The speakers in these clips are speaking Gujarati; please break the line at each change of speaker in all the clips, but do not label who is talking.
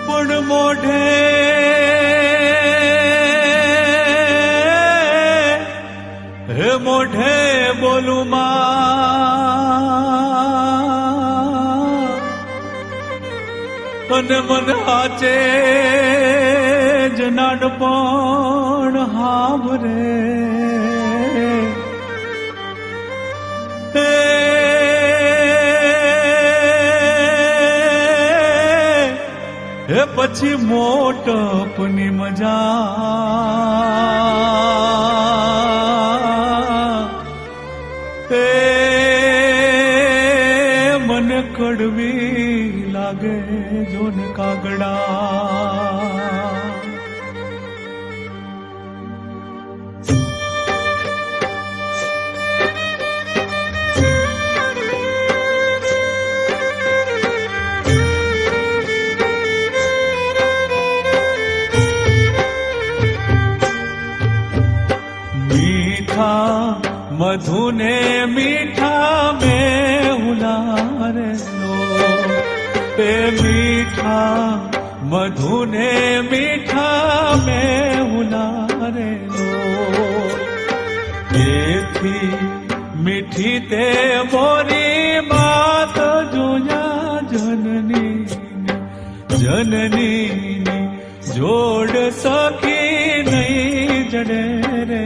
પણ મોઢે હે મોઢે બોલું માં અને મન હાચે જ નાનપણ હાભરે હે પછી મોટપની મજા મને કડવી લાગે જોન કાગડા मधु ने मीठा में उलारे लो पे मीठा मधु ने मीठा में उलारे लो एथी मीठी ते मोरी बात जोया जननी जननी जोड़ सकी नहीं जड़े रे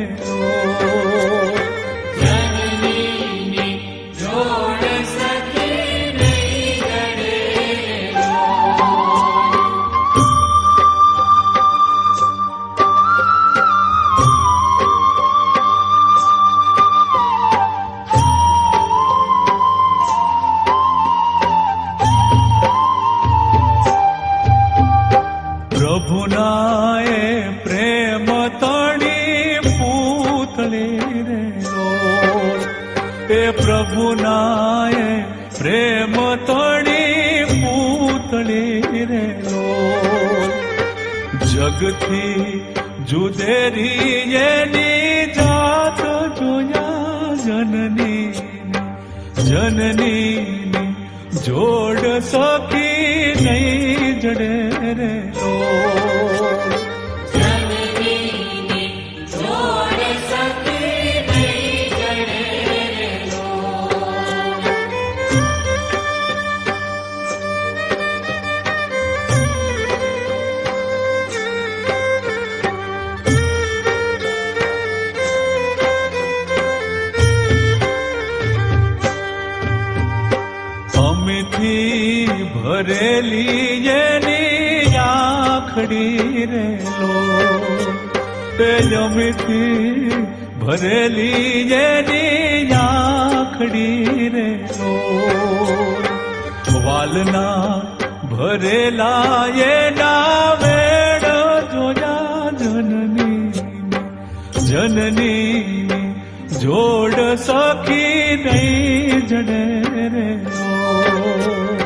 પ્રભુનાએ પ્રેમ તણી પૂતળી રે લોલ એ પ્રભુનાએ પ્રેમ તણી પૂતળી રે લોલ જગથી જુદેરી એની જાત જોયા જનની જનની જોડ સકી નહીં જડે રે અમીથી ભરેલી એની આખડી રે લો તે અમીથી ભરેલી એની આખડી રે લો વાલના ભરેલા એના વેડ જોયા જનની જનની જોડ સખી નહીં જડે રે ઓ